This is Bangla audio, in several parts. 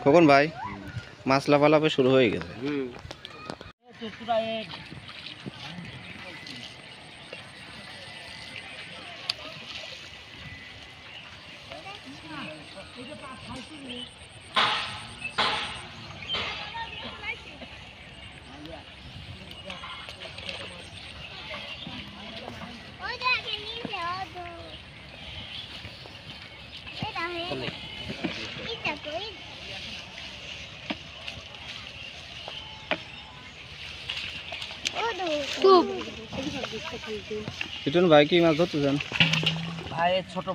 খোকন ভাই মাছ লাফালাফি শুরু হয়ে গেছে। লিটন ভাই কি মাছ ধরতেছেন? ভাই ছোট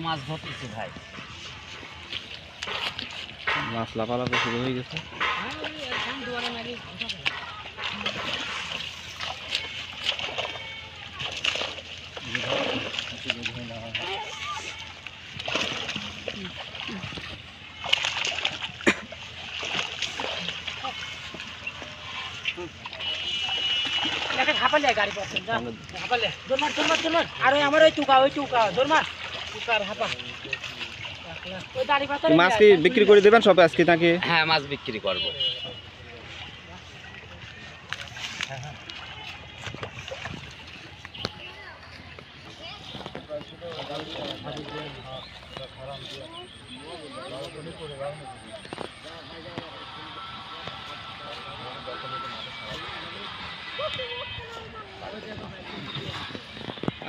মাছ ধরতেছে ভাই। মাছ লাফালাফি শুরু হয়ে গেছে। মাছ কি বিক্রি করে দেবেন সব আজকে নাকি? হ্যাঁ, মাছ বিক্রি করব।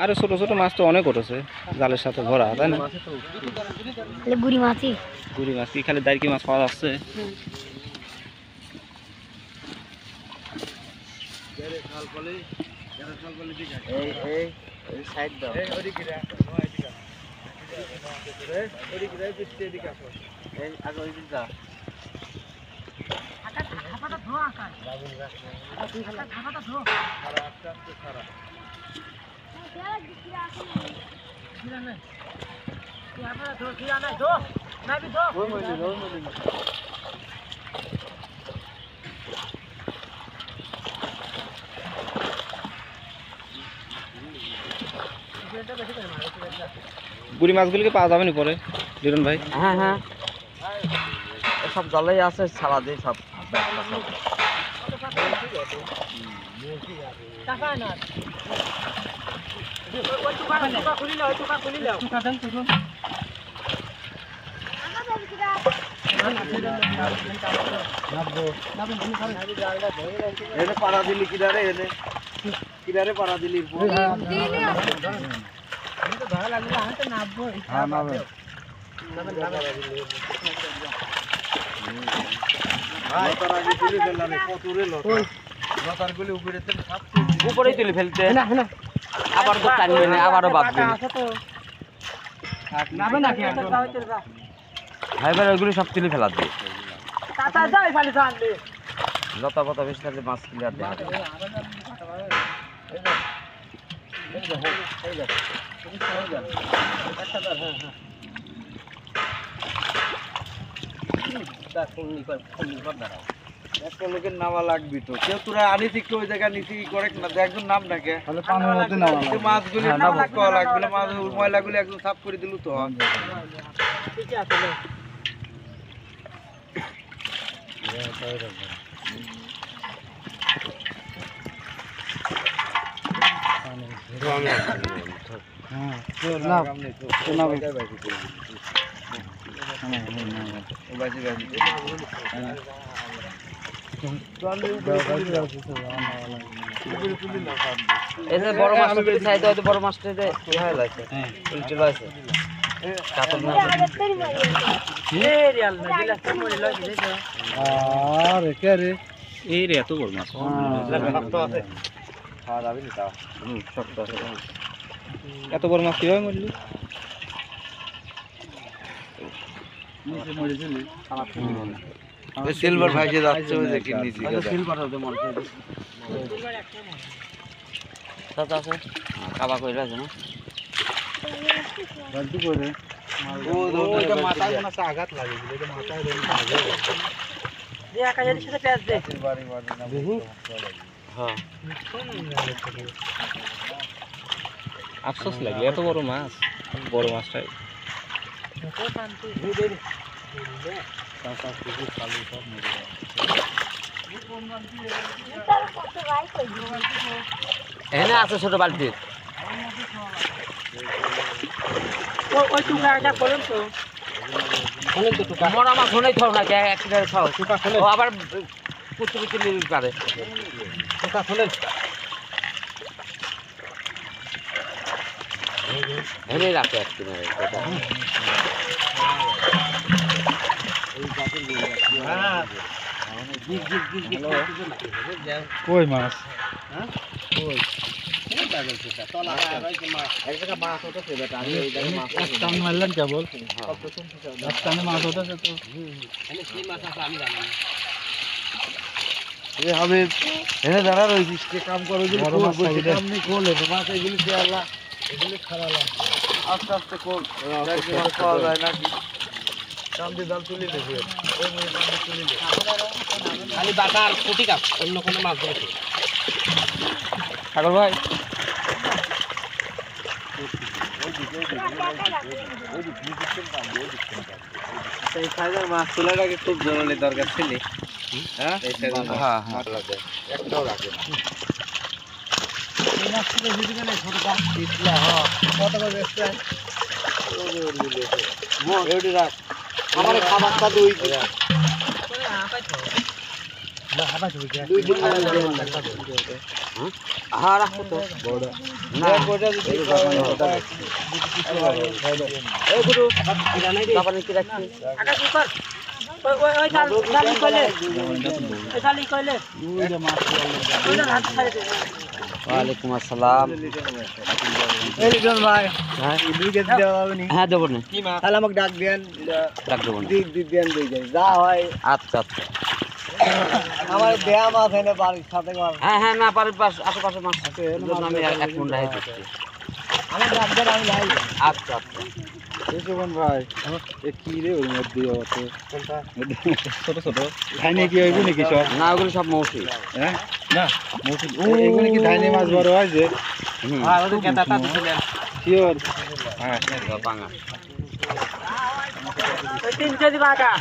আরে ছোট ছোট মাছ তো অনেক উঠেছে জালের সাথে ভরা, তাই না? গুড়ি মাছই, গুড়ি মাছ কি খালি দাঁড়কি মাছ পাওয়া যাচ্ছে? গুড়ি মাছগুলিকে পাওয়া যাবে না পরে লিটন ভাই? হ্যাঁ হ্যাঁ, সব জলেই আছে, ছাড়া দিয়ে সব পাড়া দিলি কিনারে এনে কিনারে পাড়া দিলি উপরেই তুলে ফেলতে, আবার তো টানবে না, আবারও বাঁধবে ভাই ভাই, ওইগুলি সব তুলে ফেলা দিয়ে যত কত বেশি থাকলে মাছ ক্লিয়ার দেওয়া নামা লাগবি তো, কেউ তোরা আনি ঠিক ওই জায়গায় নিচে করে না, একজন নাম ডাকে মাছগুলি লাগবে না, মাছ ময়লাগুলি একদম সাফ করে দিল তো। বড় মাছ চাইতে হয়তো বড় মাছটা হয়ে যাচ্ছে, উল্টে আছে এত বড় মাছ এত বড় মাছ কিভাবে মরলি? সিলভার ভাইসে যাচ্ছে ওই দেখি নিচে সিলভার হতে মরছে সাথে আছে কাবা কইরা আছে না জলদি করে ও ওটা মাথায় কোন আঘাত লাগেছিল, এটা মাথায় ধরে আগে দে একা যদি সাথে প্যাচ দে বাড়ি বাড়ি না দেখি। হ্যাঁ, আফসোস লাগলো এত বড় মাছ, বড় মাছটাই এখানে আছে ছোট বালতি মরা মাছ হলেই থাও না একটা খাও ও আবার পুচু পুচু নিয়ে পারে এনে রাখে একটু কই মাছ মারলেন কেবল মাছ উঠেছে তো আমি এনে দাঁড়া রয়েছিস কে কাম করো কাম নেই খোলে মাছ এগুলি আল্লাহ এগুলি খারাপ আস্তে আস্তে খোল পাওয়া যায় নাকি কাম দিয়ে জাল তুলে নেবে খালি বাটা আর পুঁটি কাপ অন্য কোনো মাছ ধরেছে সাগর ভাই এই সাইজের মাছ তোলাটাকে খুব জরুরি দরকার ছিল। হ্যাঁ হ্যাঁ একটাও রাখে না আমার খাবারটা দুই হ্যাঁ রাখো তো না কি রাখছি ওয়ালাইকুম আসসালাম ভাই হ্যাঁ দেবো না তাহলে আমাকে ডাক দেন রাখ দেবো না দেন যা হয় আচ্ছা আচ্ছা আমার দেয়া মাছ এনে বাড়ির সাথে হ্যাঁ হ্যাঁ না পারের পাশ আশেপাশে মাছ আছে এর জন্য আমি এক মন রাখি দিচ্ছি আমার ডাক দেন আমি নাই আচ্ছা আচ্ছা ভাই কি রে ওর মধ্যে ছোট ছোট ধাইনে কি হইব নাকি সব না ওগুলো সব মৌসি হ্যাঁ না এগুলো কি ধাইনে মাছ বড় হয় যে শিওর হ্যাঁ বাঙা 3 কেজি বাটা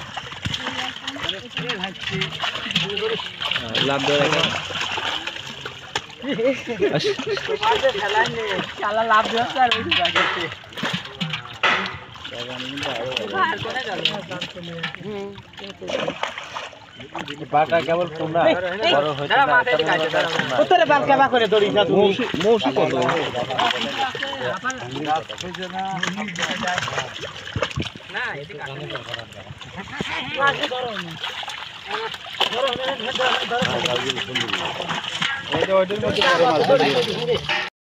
লাভ দেওয়া চালা লাভ দিচ্ছে আর ওই বাজেতে বাটা কেবল তোমরা বড় হইছে না উত্তরে বাপ কেবা করে দড়িছ তুমি মৌসুম কত না এদিকে ওইটার মধ্যে বড় মাছ